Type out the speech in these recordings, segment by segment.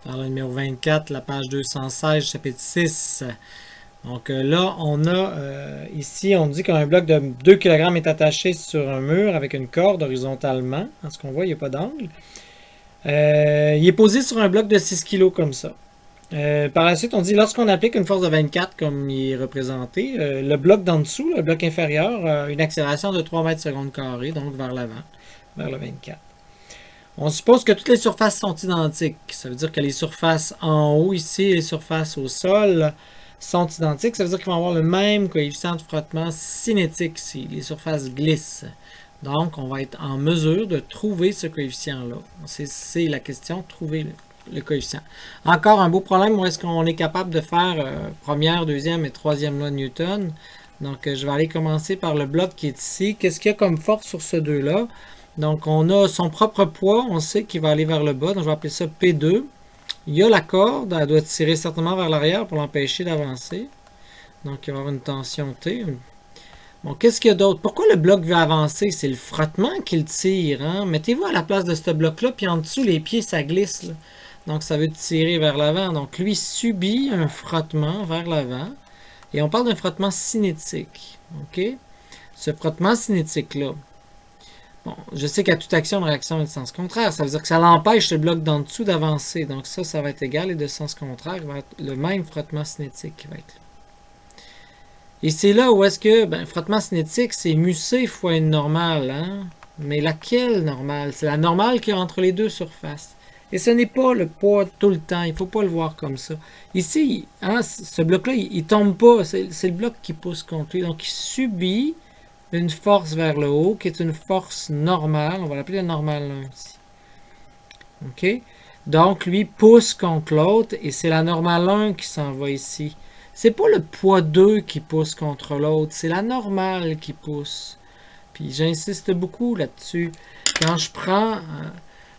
dans le numéro 24, la page 216, chapitre 6. Donc là, on a ici, on dit qu'un bloc de 2 kg est attaché sur un mur avec une corde horizontalement. Dans ce qu'on voit, il n'y a pas d'angle. Il est posé sur un bloc de 6 kg comme ça. Par la suite, on dit lorsqu'on applique une force de 24 comme il est représenté, le bloc d'en dessous, le bloc inférieur, a une accélération de 3 mètres seconde carré, donc vers l'avant, vers le 24. On suppose que toutes les surfaces sont identiques. Ça veut dire que les surfaces en haut ici et les surfaces au sol sont identiques. Ça veut dire qu'ils vont avoir le même coefficient de frottement cinétique ici. Les surfaces glissent. Donc, on va être en mesure de trouver ce coefficient-là. C'est la question, trouver le coefficient. Encore un beau problème où est-ce qu'on est capable de faire première, deuxième et troisième loi de Newton. Donc, je vais aller commencer par le bloc qui est ici. Qu'est-ce qu'il y a comme force sur ce deux-là? Donc, on a son propre poids, on sait qu'il va aller vers le bas, donc je vais appeler ça P2. Il y a la corde, elle doit tirer certainement vers l'arrière pour l'empêcher d'avancer. Donc, il va y avoir une tension T. Bon, qu'est-ce qu'il y a d'autre? Pourquoi le bloc veut avancer? C'est le frottement qui le tire. Hein? Mettez-vous à la place de ce bloc-là, puis en dessous, les pieds, ça glisse. Là. Donc, ça veut tirer vers l'avant. Donc, lui subit un frottement vers l'avant. Et on parle d'un frottement cinétique. OK? Ce frottement cinétique-là, bon, je sais qu'à toute action, une réaction est de sens contraire. Ça veut dire que ça l'empêche le bloc d'en dessous d'avancer. Donc ça va être égal. Et de sens contraire, il va être le même frottement cinétique qui va être là. Et c'est là où est-ce que, frottement cinétique, c'est musée fois une normale. Hein? Mais laquelle normale? C'est la normale qui est entre les deux surfaces. Et ce n'est pas le poids tout le temps. Il ne faut pas le voir comme ça. Ici, hein, ce bloc-là, il ne tombe pas. C'est le bloc qui pousse contre lui. Donc il subit une force vers le haut, qui est une force normale. On va l'appeler la normale 1 ici. OK? Donc, lui pousse contre l'autre, et c'est la normale 1 qui s'en va ici. C'est pas le poids 2 qui pousse contre l'autre, c'est la normale qui pousse. Puis j'insiste beaucoup là-dessus. Quand je prends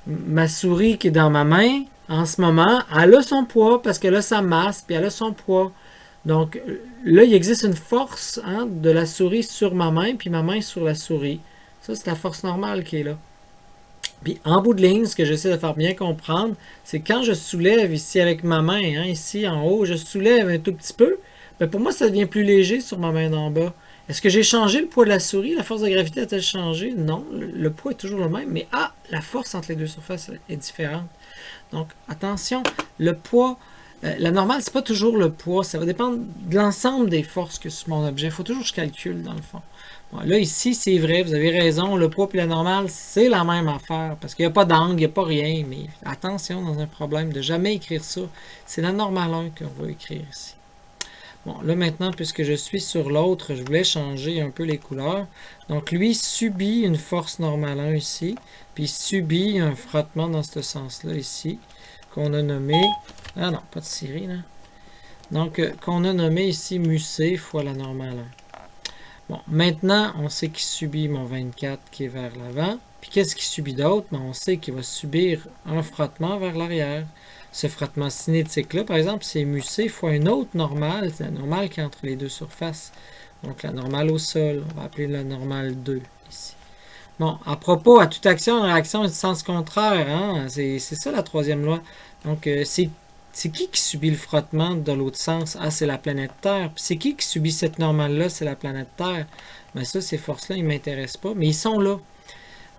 ma souris qui est dans ma main, en ce moment, elle a son poids, parce qu'elle a sa masse, puis elle a son poids. Donc là, il existe une force de la souris sur ma main, puis ma main sur la souris. Ça, c'est la force normale qui est là. Puis en bout de ligne, ce que j'essaie de faire bien comprendre, c'est quand je soulève ici avec ma main, ici en haut, je soulève un tout petit peu, ben pour moi, ça devient plus léger sur ma main d'en bas. Est-ce que j'ai changé le poids de la souris? La force de gravité a-t-elle changé? Non, le poids est toujours le même, mais la force entre les deux surfaces est différente. Donc, attention, le poids, la normale, c'est pas toujours le poids, ça va dépendre de l'ensemble des forces que sur mon objet. Il faut toujours que je calcule, dans le fond. Bon, là, ici, c'est vrai, vous avez raison, le poids et la normale, c'est la même affaire, parce qu'il n'y a pas d'angle, il n'y a pas rien, mais attention dans un problème de jamais écrire ça. C'est la normale 1 qu'on va écrire ici. Bon, là maintenant, puisque je suis sur l'autre, je voulais changer un peu les couleurs. Donc, lui subit une force normale 1 ici, puis subit un frottement dans ce sens-là ici, qu'on a nommé... Ah non, pas de série, là. Donc, qu'on a nommé ici musée fois la normale 1. Bon, maintenant, on sait qu'il subit mon 24 qui est vers l'avant. Puis qu'est-ce qu'il subit d'autre? On sait qu'il va subir un frottement vers l'arrière. Ce frottement cinétique-là, par exemple, c'est musée fois une autre normale. C'est la normale qui est entre les deux surfaces. Donc la normale au sol, on va appeler la normale 2 ici. Bon, à propos, à toute action, une réaction est de sens contraire. Hein? C'est ça la troisième loi. Donc c'est qui subit le frottement de l'autre sens? Ah, c'est la planète Terre. Puis c'est qui subit cette normale-là? C'est la planète Terre. Mais ça, ces forces-là, ils ne m'intéressent pas. Mais ils sont là.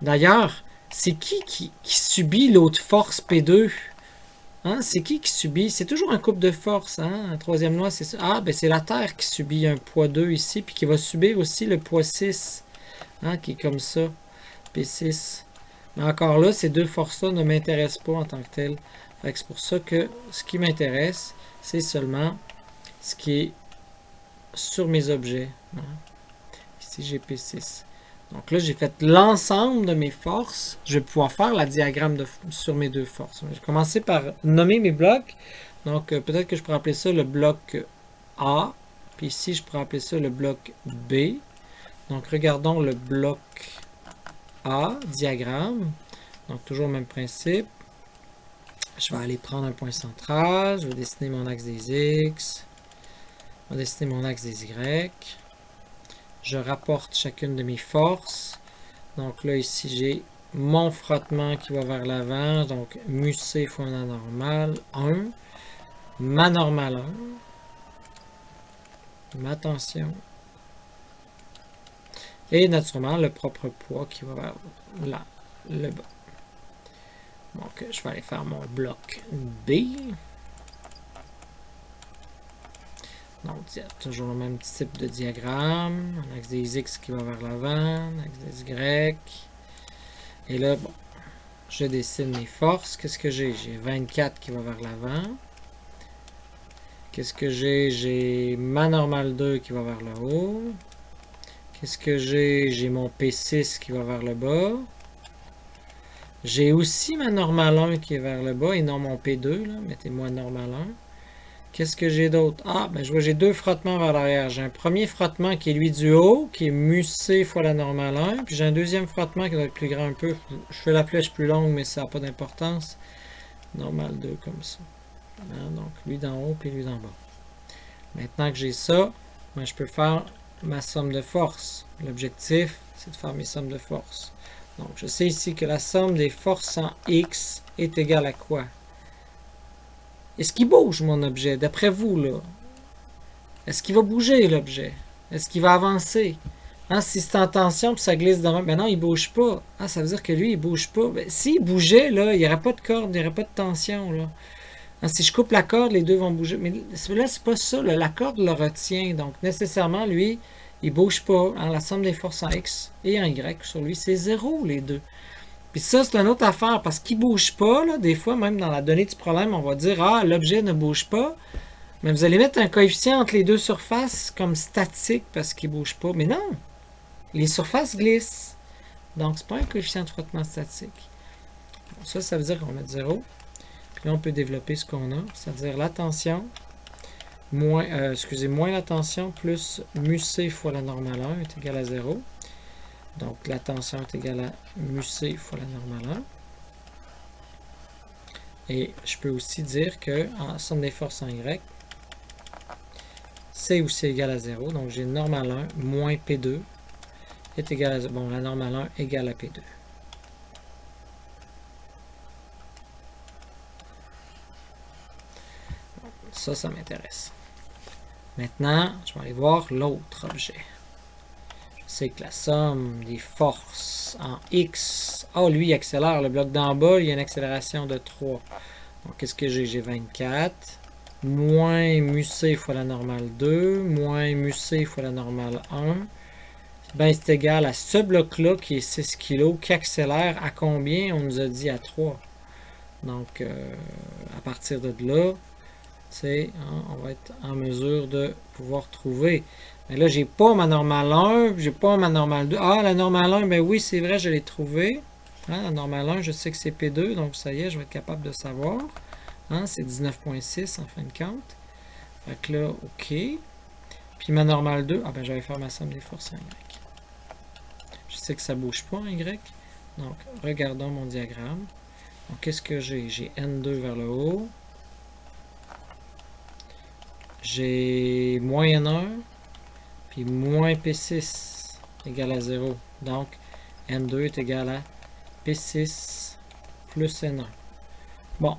D'ailleurs, c'est qui subit l'autre force P2? Hein? C'est qui subit? C'est toujours un couple de forces. Hein? La troisième loi, c'est ça. Ah, ben c'est la Terre qui subit un poids 2 ici, puis qui va subir aussi le poids 6. Hein? Qui est comme ça. P6. Mais encore là, ces deux forces-là ne m'intéressent pas en tant que telles. C'est pour ça que ce qui m'intéresse, c'est seulement ce qui est sur mes objets. Hein. Ici, j'ai P6. Donc là, j'ai fait l'ensemble de mes forces. Je vais pouvoir faire la diagramme sur mes deux forces. Je vais commencer par nommer mes blocs. Donc, peut-être que je pourrais appeler ça le bloc A. Puis ici, je pourrais appeler ça le bloc B. Donc, regardons le bloc A, diagramme. Donc, toujours le même principe. Je vais aller prendre un point central, je vais dessiner mon axe des X, je vais dessiner mon axe des Y, je rapporte chacune de mes forces. Donc là, ici, j'ai mon frottement qui va vers l'avant, donc mu-c fois la normale, 1, ma normale 1, ma tension, et naturellement le propre poids qui va vers là, le bas. Donc, je vais aller faire mon bloc B. Donc, il y a toujours le même type de diagramme. Un axe des X qui va vers l'avant, un axe des Y. Et là, bon, je dessine mes forces. Qu'est-ce que j'ai? J'ai 24 qui va vers l'avant. Qu'est-ce que j'ai? J'ai ma normale 2 qui va vers le haut. Qu'est-ce que j'ai? J'ai mon P6 qui va vers le bas. J'ai aussi ma normale 1 qui est vers le bas et non mon P2. Mettez-moi normale 1. Qu'est-ce que j'ai d'autre? Ah, ben je vois j'ai deux frottements vers l'arrière. J'ai un premier frottement qui est lui du haut, qui est mu-c fois la normale 1. Puis j'ai un deuxième frottement qui doit être plus grand un peu. Je fais la flèche plus longue, mais ça n'a pas d'importance. Normale 2 comme ça. Donc lui d'en haut puis lui d'en bas. Maintenant que j'ai ça, ben, je peux faire ma somme de force. L'objectif, c'est de faire mes sommes de force. Donc je sais ici que la somme des forces en X est égale à quoi? Est-ce qu'il bouge, mon objet? D'après vous, là? Est-ce qu'il va bouger, l'objet? Est-ce qu'il va avancer? Hein, si c'est en tension, puis ça glisse devant... Ben non, il bouge pas. Ah, ça veut dire que lui, il bouge pas. Ben, s'il bougeait, là, il n'y aurait pas de corde, il n'y aurait pas de tension, là. Hein, si je coupe la corde, les deux vont bouger. Mais là, c'est pas ça. Là. La corde le retient. Donc, nécessairement, lui, il bouge pas. Hein, la somme des forces en X et en Y sur lui, c'est 0, les deux. Puis ça, c'est une autre affaire, parce qu'il ne bouge pas, là, des fois, même dans la donnée du problème, on va dire, ah, l'objet ne bouge pas, mais vous allez mettre un coefficient entre les deux surfaces comme statique, parce qu'il ne bouge pas. Mais non, les surfaces glissent. Donc, ce n'est pas un coefficient de frottement statique. Bon, ça veut dire qu'on va mettre 0. Puis là, on peut développer ce qu'on a, c'est-à-dire la tension, moins la tension, plus mu-c fois la normale 1 est égal à 0. Donc, la tension est égale à mu-c fois la normale 1. Et je peux aussi dire que en somme des forces en Y, c'est aussi égal à 0. Donc, j'ai normale 1 moins P2 est égal à 0. Bon, la normale 1 égale à P2. Ça m'intéresse. Maintenant, je vais aller voir l'autre objet. C'est que la somme des forces en X... Oh, lui, il accélère. Le bloc d'en bas, il y a une accélération de 3. Donc, qu'est-ce que j'ai? J'ai 24. Moins mu-c fois la normale 2. Moins mu-c fois la normale 1. Ben, c'est égal à ce bloc-là, qui est 6 kg, qui accélère à combien? On nous a dit à 3. Donc, à partir de là, hein, on va être en mesure de pouvoir trouver... Mais là, j'ai pas ma normale 1, j'ai pas ma normale 2. Ah, la normale 1, ben oui, c'est vrai, je l'ai trouvée. Hein, la normale 1, je sais que c'est P2, donc ça y est, je vais être capable de savoir. Hein, c'est 19,6 en fin de compte. Fait que là, OK. Puis ma normale 2, ah ben je vais faire ma somme des forces en Y. Je sais que ça bouge pas en Y. Donc, regardons mon diagramme. Donc, qu'est-ce que j'ai? J'ai N2 vers le haut. J'ai moins N1. Puis moins P6 égale à 0. Donc, N2 est égal à P6 plus N1. Bon,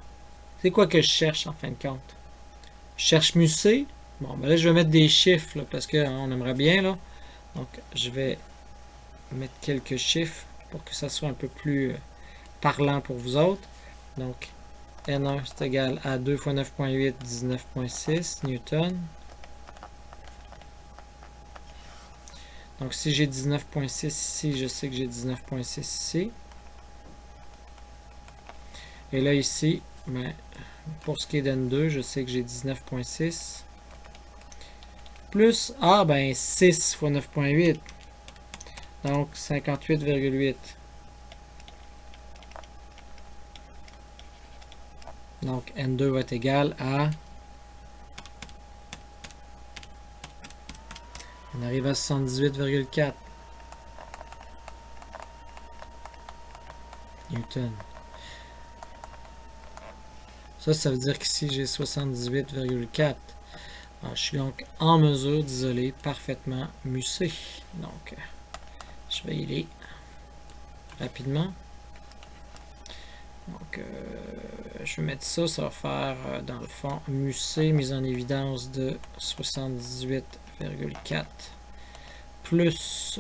c'est quoi que je cherche en fin de compte? Je cherche mu-c. Bon, ben là, je vais mettre des chiffres, là, parce qu'on aimerait bien, là. Donc, je vais mettre quelques chiffres pour que ça soit un peu plus parlant pour vous autres. Donc, N1, c'est égal à 2 fois 9,8, 19,6 newton. Donc, si j'ai 19,6 ici, je sais que j'ai 19,6 ici. Et là, ici, ben, pour ce qui est d'N2, je sais que j'ai 19,6. Plus, ah, ben, 6 fois 9,8. Donc, 58,8. Donc, N2 va être égal à... On arrive à 78,4 newton. Ça veut dire qu'ici, j'ai 78,4. Je suis donc en mesure d'isoler parfaitement mu-c. Donc, je vais y aller rapidement. Donc, je vais mettre ça, ça va faire, dans le fond, MUC, mise en évidence de 78,4 plus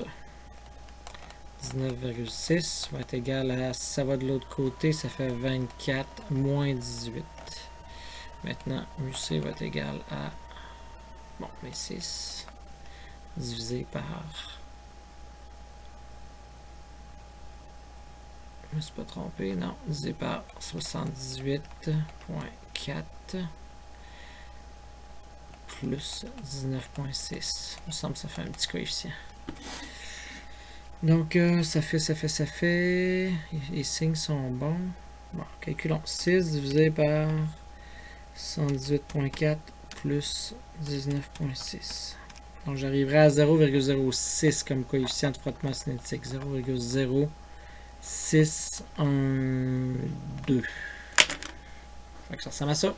19,6 va être égal à, ça va de l'autre côté, ça fait 24 moins 18. Maintenant, MUC va être égal à, bon, mais 6 divisé par, je me suis pas trompé, non, divisé par 78,4 plus 19,6. Il me semble que ça fait un petit coefficient. Donc, ça fait. Les signes sont bons. Bon, calculons. 6 divisé par 118,4 plus 19,6. Donc, j'arriverai à 0,06 comme coefficient de frottement cinétique. 0,0612. Ça ressemble à ça.